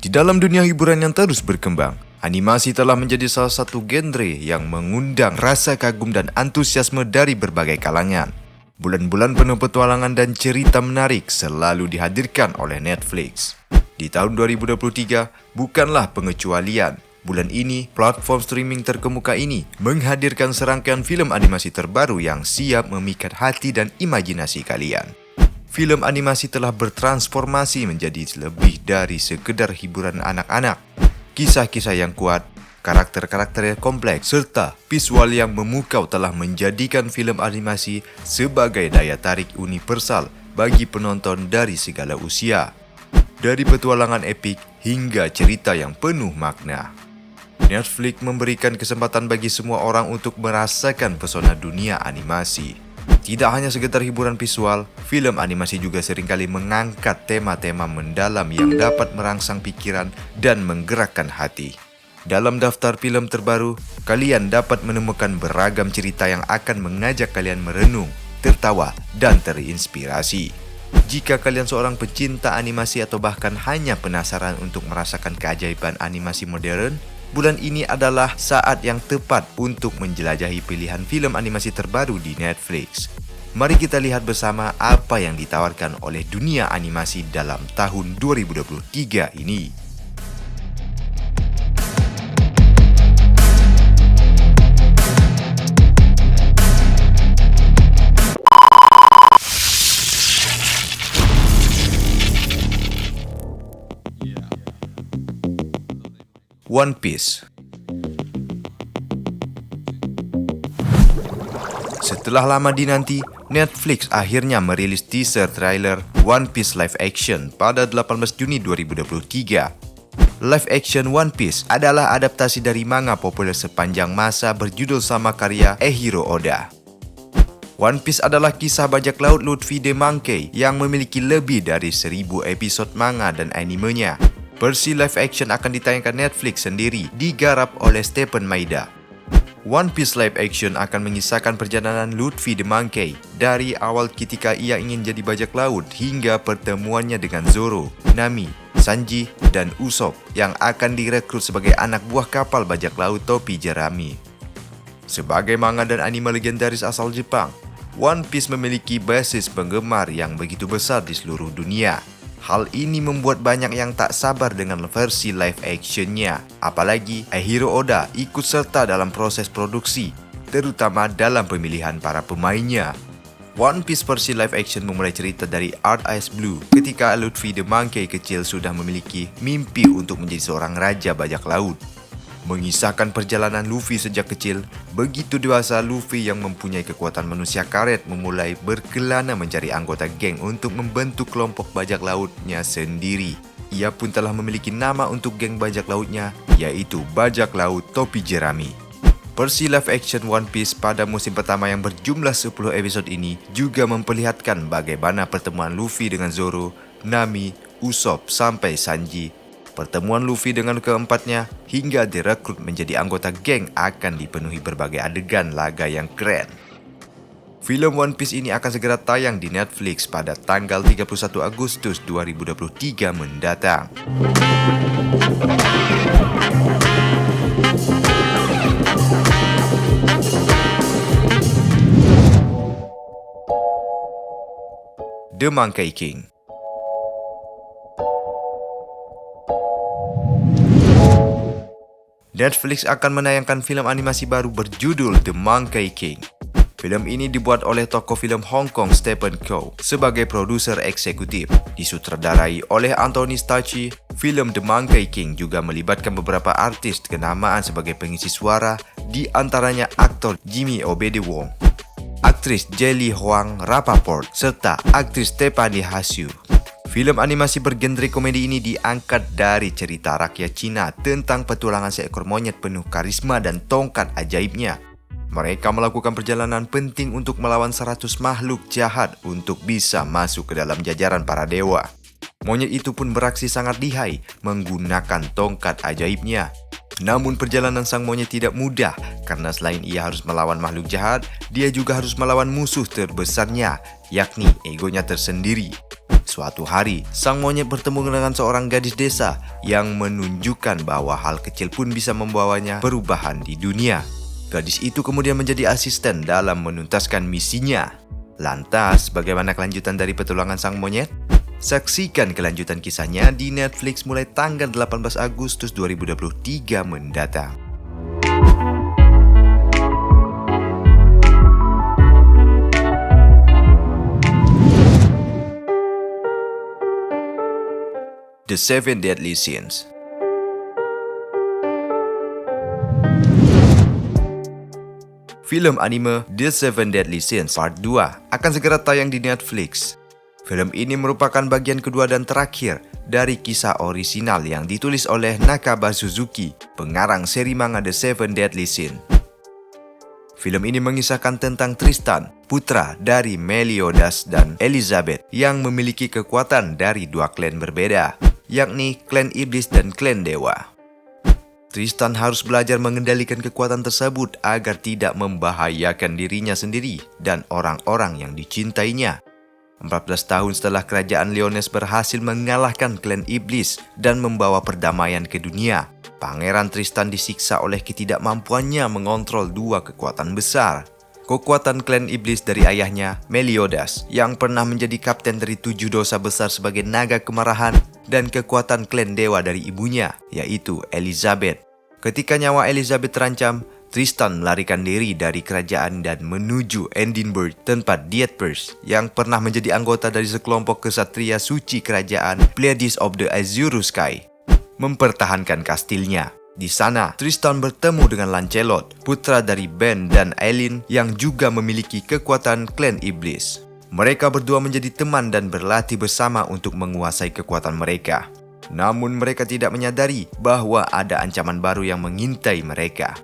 Di dalam dunia hiburan yang terus berkembang, animasi telah menjadi salah satu genre yang mengundang rasa kagum dan antusiasme dari berbagai kalangan. Bulan-bulan penuh petualangan dan cerita menarik selalu dihadirkan oleh Netflix. Di tahun 2023 bukanlah pengecualian. Bulan ini, platform streaming terkemuka ini menghadirkan serangkaian film animasi terbaru yang siap memikat hati dan imajinasi kalian. Film animasi telah bertransformasi menjadi lebih dari sekedar hiburan anak-anak. Kisah-kisah yang kuat, karakter-karakter yang kompleks, serta visual yang memukau telah menjadikan film animasi sebagai daya tarik universal bagi penonton dari segala usia. Dari petualangan epik hingga cerita yang penuh makna. Netflix memberikan kesempatan bagi semua orang untuk merasakan pesona dunia animasi. Tidak hanya sekedar hiburan visual, film animasi juga seringkali mengangkat tema-tema mendalam yang dapat merangsang pikiran dan menggerakkan hati. Dalam daftar film terbaru, kalian dapat menemukan beragam cerita yang akan mengajak kalian merenung, tertawa, dan terinspirasi. Jika kalian seorang pecinta animasi atau bahkan hanya penasaran untuk merasakan keajaiban animasi modern, bulan ini adalah saat yang tepat untuk menjelajahi pilihan film animasi terbaru di Netflix. Mari kita lihat bersama apa yang ditawarkan oleh dunia animasi dalam tahun 2023 ini. One Piece. Setelah lama dinanti, Netflix akhirnya merilis teaser trailer One Piece live action pada 18 Juni 2023. Live action One Piece adalah adaptasi dari manga populer sepanjang masa berjudul sama karya Eiichiro Oda. One Piece adalah kisah bajak laut Luffy the Monkey yang memiliki lebih dari 1000 episode manga dan animenya. Versi live action akan ditayangkan Netflix sendiri, digarap oleh Stephen Maeda. One Piece live action akan mengisahkan perjalanan Luffy the Monkey dari awal ketika ia ingin jadi bajak laut hingga pertemuannya dengan Zoro, Nami, Sanji, dan Usopp yang akan direkrut sebagai anak buah kapal bajak laut topi jerami. Sebagai manga dan anime legendaris asal Jepang, One Piece memiliki basis penggemar yang begitu besar di seluruh dunia. Hal ini membuat banyak yang tak sabar dengan versi live actionnya. Apalagi Eiichiro Oda ikut serta dalam proses produksi, terutama dalam pemilihan para pemainnya. One Piece versi live action memulai cerita dari Earth Ice Blue ketika Luffy the Monkey kecil sudah memiliki mimpi untuk menjadi seorang raja bajak laut. Mengisahkan perjalanan Luffy sejak kecil, begitu dewasa Luffy yang mempunyai kekuatan manusia karet memulai berkelana mencari anggota geng untuk membentuk kelompok bajak lautnya sendiri. Ia pun telah memiliki nama untuk geng bajak lautnya, yaitu Bajak Laut Topi Jerami. Versi live action One Piece pada musim pertama yang berjumlah 10 episode ini juga memperlihatkan bagaimana pertemuan Luffy dengan Zoro, Nami, Usopp sampai Sanji. Pertemuan Luffy dengan keempatnya hingga direkrut menjadi anggota geng akan dipenuhi berbagai adegan laga yang keren. Film One Piece ini akan segera tayang di Netflix pada tanggal 31 Agustus 2023 mendatang. The Monkey King. Netflix akan menayangkan film animasi baru berjudul The Monkey King. Film ini dibuat oleh tokoh film Hong Kong Stephen Chow sebagai produser eksekutif. Disutradarai oleh Anthony Stacchi, film The Monkey King juga melibatkan beberapa artis kenamaan sebagai pengisi suara, di antaranya aktor Jimmy Obede Wong, aktris Jelly Hoang Rapaport, serta aktris Stephanie Hsu. Film animasi bergenre komedi ini diangkat dari cerita rakyat Cina tentang petualangan seekor monyet penuh karisma dan tongkat ajaibnya. Mereka melakukan perjalanan penting untuk melawan 100 makhluk jahat untuk bisa masuk ke dalam jajaran para dewa. Monyet itu pun beraksi sangat lihai menggunakan tongkat ajaibnya. Namun perjalanan sang monyet tidak mudah karena selain ia harus melawan makhluk jahat, dia juga harus melawan musuh terbesarnya, yakni egonya tersendiri. Suatu hari, sang monyet bertemu dengan seorang gadis desa yang menunjukkan bahwa hal kecil pun bisa membawanya perubahan di dunia. Gadis itu kemudian menjadi asisten dalam menuntaskan misinya. Lantas, bagaimana kelanjutan dari petualangan sang monyet? Saksikan kelanjutan kisahnya di Netflix mulai tanggal 18 Agustus 2023 mendatang. The Seven Deadly Sins. Film anime The Seven Deadly Sins Part 2 akan segera tayang di Netflix. Film ini merupakan bagian kedua dan terakhir dari kisah orisinal yang ditulis oleh Nakaba Suzuki, pengarang seri manga The Seven Deadly Sins. Film ini mengisahkan tentang Tristan, putra dari Meliodas dan Elizabeth yang memiliki kekuatan dari dua klan berbeda, yakni klan iblis dan klan dewa. Tristan harus belajar mengendalikan kekuatan tersebut agar tidak membahayakan dirinya sendiri dan orang-orang yang dicintainya. 14 tahun setelah kerajaan Lyonesse berhasil mengalahkan klan iblis dan membawa perdamaian ke dunia, Pangeran Tristan disiksa oleh ketidakmampuannya mengontrol dua kekuatan besar. Kekuatan klan iblis dari ayahnya, Meliodas, yang pernah menjadi kapten dari 7 dosa besar sebagai naga kemarahan, dan kekuatan klan dewa dari ibunya, yaitu Elizabeth. Ketika nyawa Elizabeth terancam, Tristan melarikan diri dari kerajaan dan menuju Edinburgh, tempat Dietvers yang pernah menjadi anggota dari sekelompok kesatria suci kerajaan Pleiades of the Azure Sky, mempertahankan kastilnya. Di sana, Tristan bertemu dengan Lancelot, putra dari Ben dan Eileen yang juga memiliki kekuatan klan iblis. Mereka berdua menjadi teman dan berlatih bersama untuk menguasai kekuatan mereka. Namun mereka tidak menyadari bahwa ada ancaman baru yang mengintai mereka.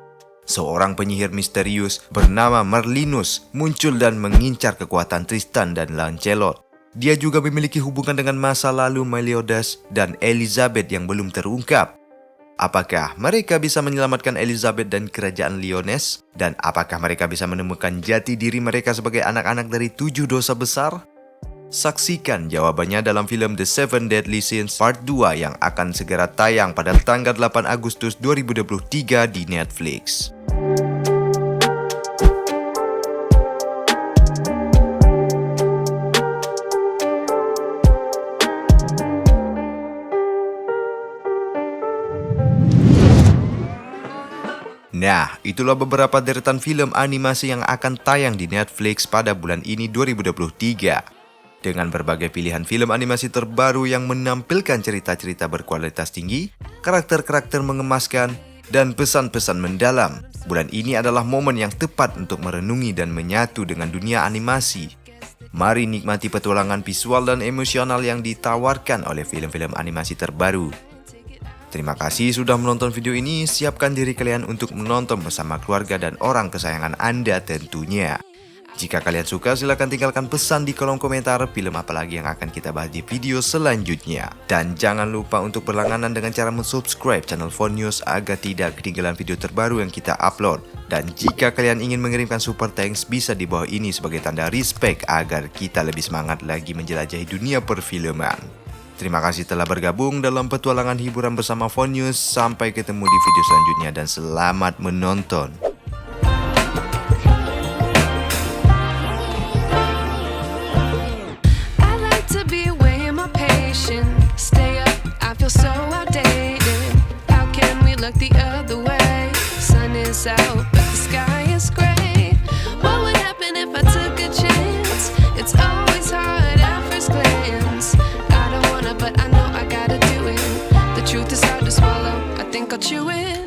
Seorang penyihir misterius bernama Merlinus muncul dan mengincar kekuatan Tristan dan Lancelot. Dia juga memiliki hubungan dengan masa lalu Meliodas dan Elizabeth yang belum terungkap. Apakah mereka bisa menyelamatkan Elizabeth dan kerajaan Lyonesse? Dan apakah mereka bisa menemukan jati diri mereka sebagai anak-anak dari 7 dosa besar? Saksikan jawabannya dalam film The Seven Deadly Sins Part 2 yang akan segera tayang pada tanggal 8 Agustus 2023 di Netflix. Nah, itulah beberapa deretan film animasi yang akan tayang di Netflix pada bulan ini 2023. Dengan berbagai pilihan film animasi terbaru yang menampilkan cerita-cerita berkualitas tinggi, karakter-karakter mengemaskan, dan pesan-pesan mendalam, bulan ini adalah momen yang tepat untuk merenungi dan menyatu dengan dunia animasi. Mari nikmati petualangan visual dan emosional yang ditawarkan oleh film-film animasi terbaru. Terima kasih sudah menonton video ini. Siapkan diri kalian untuk menonton bersama keluarga dan orang kesayangan Anda tentunya. Jika kalian suka, silahkan tinggalkan pesan di kolom komentar film apa lagi yang akan kita bahas di video selanjutnya. Dan jangan lupa untuk berlangganan dengan cara subscribe channel Phone News agar tidak ketinggalan video terbaru yang kita upload. Dan jika kalian ingin mengirimkan super thanks, bisa di bawah ini sebagai tanda respect agar kita lebih semangat lagi menjelajahi dunia perfilman. Terima kasih telah bergabung dalam petualangan hiburan bersama Phone News. Sampai ketemu di video selanjutnya dan selamat menonton. Out, but the sky is gray. What would happen if I took a chance? It's always hard at first glance. I don't wanna, but I know I gotta do it. The truth is hard to swallow, I think I'll chew it.